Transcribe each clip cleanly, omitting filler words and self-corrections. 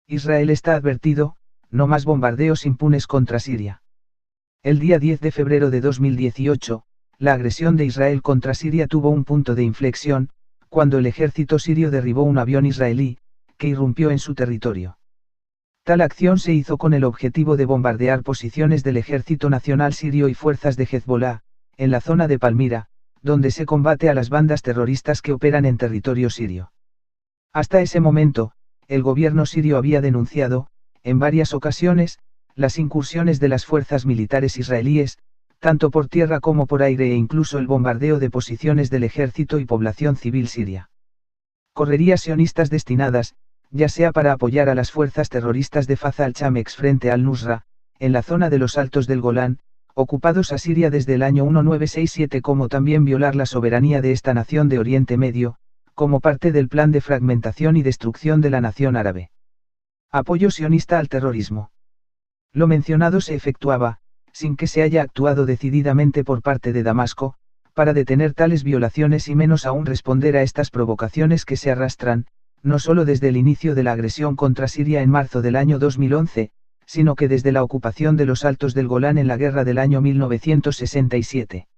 Israel está advertido, no más bombardeos impunes contra Siria. El día 10 de febrero de 2018, la agresión de Israel contra Siria tuvo un punto de inflexión, cuando el ejército sirio derribó un avión israelí, que irrumpió en su territorio. Tal acción se hizo con el objetivo de bombardear posiciones del Ejército Nacional Sirio y fuerzas de Hezbollah, en la zona de Palmira, donde se combate a las bandas terroristas que operan en territorio sirio. Hasta ese momento, el gobierno sirio había denunciado, en varias ocasiones, las incursiones de las fuerzas militares israelíes, tanto por tierra como por aire e incluso el bombardeo de posiciones del ejército y población civil siria. Correrías sionistas destinadas, ya sea para apoyar a las fuerzas terroristas de Faz al-Chamex frente al-Nusra, en la zona de los Altos del Golán, ocupados a Siria desde el año 1967, como también violar la soberanía de esta nación de Oriente Medio, como parte del plan de fragmentación y destrucción de la nación árabe. Apoyo sionista al terrorismo. Lo mencionado se efectuaba, sin que se haya actuado decididamente por parte de Damasco, para detener tales violaciones y menos aún responder a estas provocaciones que se arrastran, no solo desde el inicio de la agresión contra Siria en marzo del año 2011, sino que desde la ocupación de los Altos del Golán en la guerra del año 1967.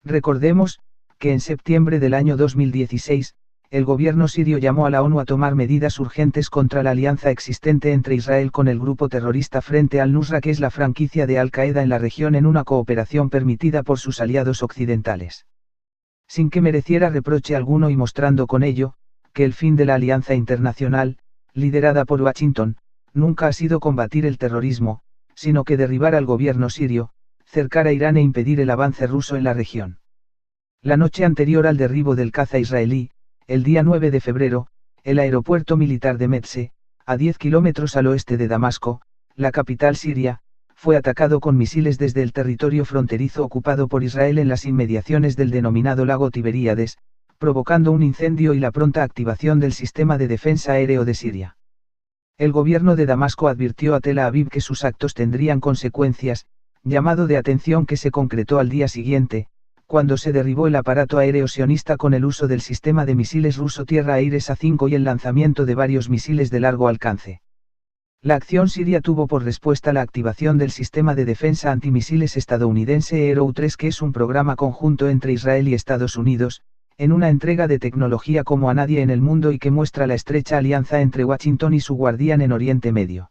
Recordemos, que en septiembre del año 2016, el gobierno sirio llamó a la ONU a tomar medidas urgentes contra la alianza existente entre Israel con el grupo terrorista Frente al-Nusra, que es la franquicia de Al-Qaeda en la región, en una cooperación permitida por sus aliados occidentales. Sin que mereciera reproche alguno y mostrando con ello, que el fin de la alianza internacional, liderada por Washington, nunca ha sido combatir el terrorismo, sino que derribar al gobierno sirio, cercar a Irán e impedir el avance ruso en la región. La noche anterior al derribo del caza israelí, el día 9 de febrero, el aeropuerto militar de Metze, a 10 kilómetros al oeste de Damasco, la capital siria, fue atacado con misiles desde el territorio fronterizo ocupado por Israel en las inmediaciones del denominado lago Tiberíades, provocando un incendio y la pronta activación del sistema de defensa aéreo de Siria. El gobierno de Damasco advirtió a Tel Aviv que sus actos tendrían consecuencias, llamado de atención que se concretó al día siguiente, cuando se derribó el aparato aéreo sionista con el uso del sistema de misiles ruso tierra-aire SA-5 y el lanzamiento de varios misiles de largo alcance. La acción siria tuvo por respuesta la activación del sistema de defensa antimisiles estadounidense Arrow-3, que es un programa conjunto entre Israel y Estados Unidos, en una entrega de tecnología como a nadie en el mundo y que muestra la estrecha alianza entre Washington y su guardián en Oriente Medio.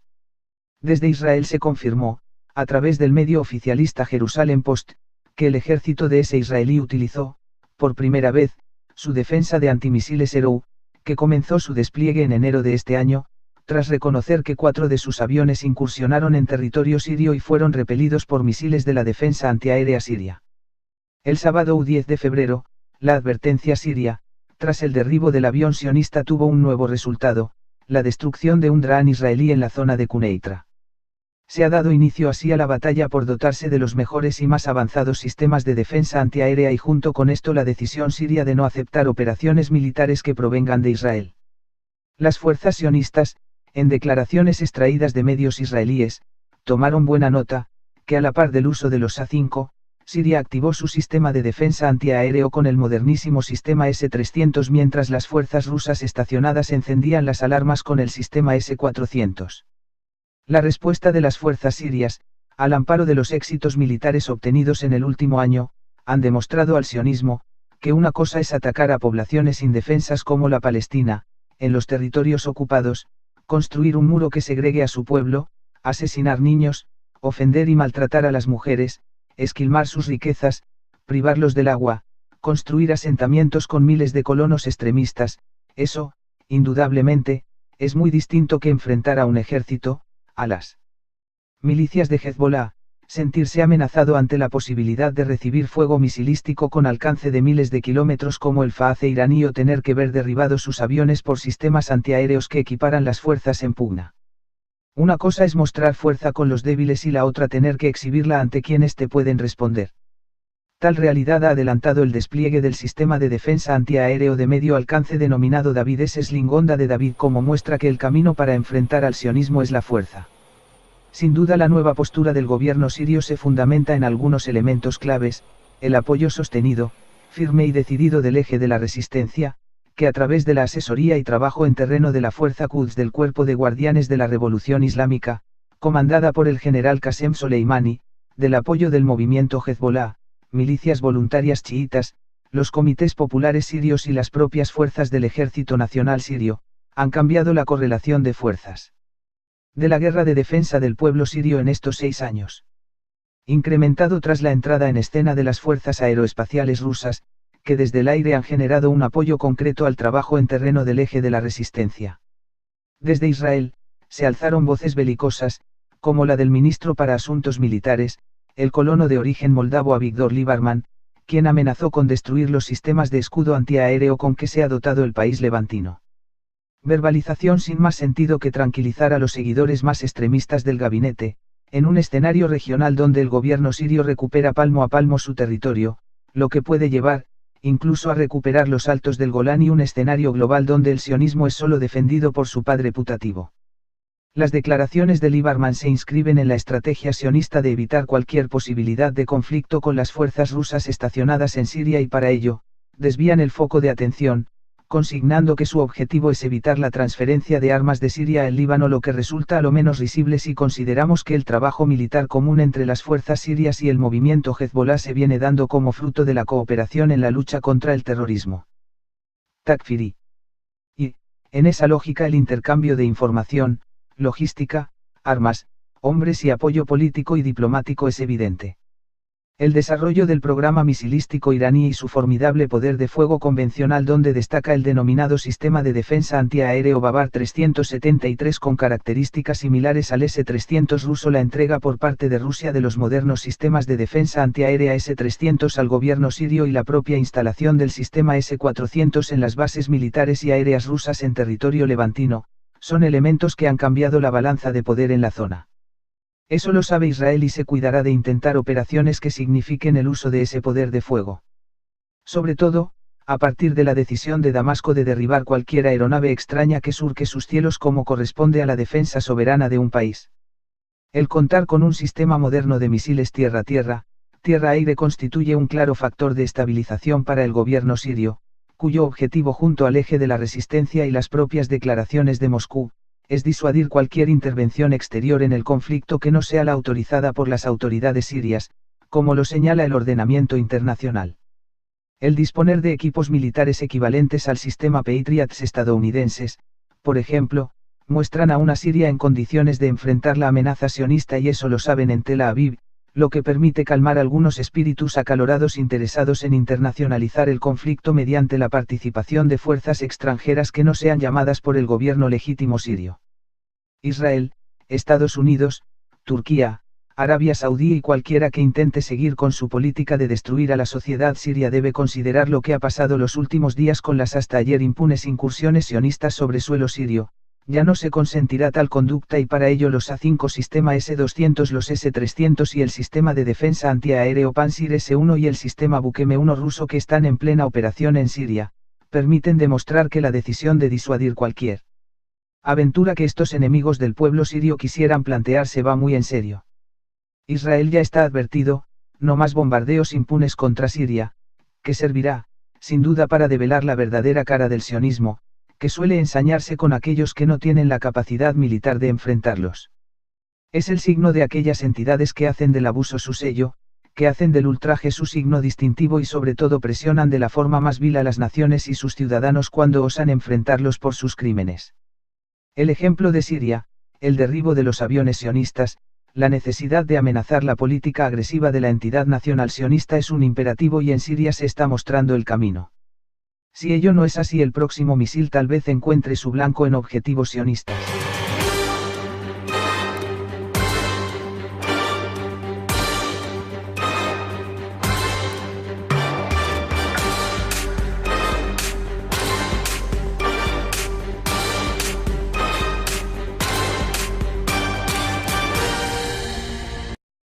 Desde Israel se confirmó, a través del medio oficialista Jerusalem Post, que el ejército de ese israelí utilizó, por primera vez, su defensa de antimisiles Arrow, que comenzó su despliegue en enero de este año, tras reconocer que 4 de sus aviones incursionaron en territorio sirio y fueron repelidos por misiles de la defensa antiaérea siria. El sábado 10 de febrero, la advertencia siria, tras el derribo del avión sionista, tuvo un nuevo resultado, la destrucción de un dron israelí en la zona de Quneitra. Se ha dado inicio así a la batalla por dotarse de los mejores y más avanzados sistemas de defensa antiaérea y junto con esto la decisión siria de no aceptar operaciones militares que provengan de Israel. Las fuerzas sionistas, en declaraciones extraídas de medios israelíes, tomaron buena nota, que a la par del uso de los SA-5, Siria activó su sistema de defensa antiaéreo con el modernísimo sistema S-300 mientras las fuerzas rusas estacionadas encendían las alarmas con el sistema S-400. La respuesta de las fuerzas sirias, al amparo de los éxitos militares obtenidos en el último año, han demostrado al sionismo, que una cosa es atacar a poblaciones indefensas como la Palestina, en los territorios ocupados, construir un muro que segregue a su pueblo, asesinar niños, ofender y maltratar a las mujeres, esquilmar sus riquezas, privarlos del agua, construir asentamientos con miles de colonos extremistas. Eso, indudablemente, es muy distinto que enfrentar a un ejército, a las milicias de Hezbollah, sentirse amenazado ante la posibilidad de recibir fuego misilístico con alcance de miles de kilómetros como el Faace iraní o tener que ver derribados sus aviones por sistemas antiaéreos que equiparan las fuerzas en pugna. Una cosa es mostrar fuerza con los débiles y la otra tener que exhibirla ante quienes te pueden responder. Tal realidad ha adelantado el despliegue del sistema de defensa antiaéreo de medio alcance denominado David S. Sling Onda de David, como muestra que el camino para enfrentar al sionismo es la fuerza. Sin duda la nueva postura del gobierno sirio se fundamenta en algunos elementos claves: el apoyo sostenido, firme y decidido del eje de la resistencia, que a través de la asesoría y trabajo en terreno de la Fuerza Quds del Cuerpo de Guardianes de la Revolución Islámica, comandada por el general Qasem Soleimani, del apoyo del movimiento Hezbollah, milicias voluntarias chiitas, los comités populares sirios y las propias fuerzas del Ejército Nacional Sirio, han cambiado la correlación de fuerzas de la guerra de defensa del pueblo sirio en estos 6 años. Incrementado tras la entrada en escena de las fuerzas aeroespaciales rusas, que desde el aire han generado un apoyo concreto al trabajo en terreno del eje de la resistencia. Desde Israel, se alzaron voces belicosas, como la del ministro para Asuntos Militares, el colono de origen moldavo Avigdor Lieberman, quien amenazó con destruir los sistemas de escudo antiaéreo con que se ha dotado el país levantino. Verbalización sin más sentido que tranquilizar a los seguidores más extremistas del gabinete, en un escenario regional donde el gobierno sirio recupera palmo a palmo su territorio, lo que puede llevar, incluso a recuperar los altos del Golán y un escenario global donde el sionismo es solo defendido por su padre putativo. Las declaraciones de Lieberman se inscriben en la estrategia sionista de evitar cualquier posibilidad de conflicto con las fuerzas rusas estacionadas en Siria y para ello, desvían el foco de atención, consignando que su objetivo es evitar la transferencia de armas de Siria al Líbano, lo que resulta a lo menos risible si consideramos que el trabajo militar común entre las fuerzas sirias y el movimiento Hezbollah se viene dando como fruto de la cooperación en la lucha contra el terrorismo. Takfiri. Y, en esa lógica, el intercambio de información, logística, armas, hombres y apoyo político y diplomático es evidente. El desarrollo del programa misilístico iraní y su formidable poder de fuego convencional, donde destaca el denominado sistema de defensa antiaéreo Babar 373 con características similares al S-300 ruso, la entrega por parte de Rusia de los modernos sistemas de defensa antiaérea S-300 al gobierno sirio y la propia instalación del sistema S-400 en las bases militares y aéreas rusas en territorio levantino, son elementos que han cambiado la balanza de poder en la zona. Eso lo sabe Israel y se cuidará de intentar operaciones que signifiquen el uso de ese poder de fuego. Sobre todo, a partir de la decisión de Damasco de derribar cualquier aeronave extraña que surque sus cielos como corresponde a la defensa soberana de un país. El contar con un sistema moderno de misiles tierra-tierra, tierra-aire constituye un claro factor de estabilización para el gobierno sirio, cuyo objetivo junto al eje de la resistencia y las propias declaraciones de Moscú, es disuadir cualquier intervención exterior en el conflicto que no sea la autorizada por las autoridades sirias, como lo señala el ordenamiento internacional. El disponer de equipos militares equivalentes al sistema Patriots estadounidenses, por ejemplo, muestran a una Siria en condiciones de enfrentar la amenaza sionista, y eso lo saben en Tel Aviv, lo que permite calmar algunos espíritus acalorados interesados en internacionalizar el conflicto mediante la participación de fuerzas extranjeras que no sean llamadas por el gobierno legítimo sirio. Israel, Estados Unidos, Turquía, Arabia Saudí y cualquiera que intente seguir con su política de destruir a la sociedad siria debe considerar lo que ha pasado los últimos días con las hasta ayer impunes incursiones sionistas sobre suelo sirio. Ya no se consentirá tal conducta y para ello los A-5 sistema S-200, los S-300 y el sistema de defensa antiaéreo Pansir S-1 y el sistema buque M-1 ruso que están en plena operación en Siria, permiten demostrar que la decisión de disuadir cualquier aventura que estos enemigos del pueblo sirio quisieran plantearse va muy en serio. Israel ya está advertido, no más bombardeos impunes contra Siria, que servirá, sin duda, para develar la verdadera cara del sionismo, que suele ensañarse con aquellos que no tienen la capacidad militar de enfrentarlos. Es el signo de aquellas entidades que hacen del abuso su sello, que hacen del ultraje su signo distintivo y sobre todo presionan de la forma más vil a las naciones y sus ciudadanos cuando osan enfrentarlos por sus crímenes. El ejemplo de Siria, el derribo de los aviones sionistas, la necesidad de amenazar la política agresiva de la entidad nacional sionista es un imperativo y en Siria se está mostrando el camino. Si ello no es así, el próximo misil tal vez encuentre su blanco en objetivos sionistas.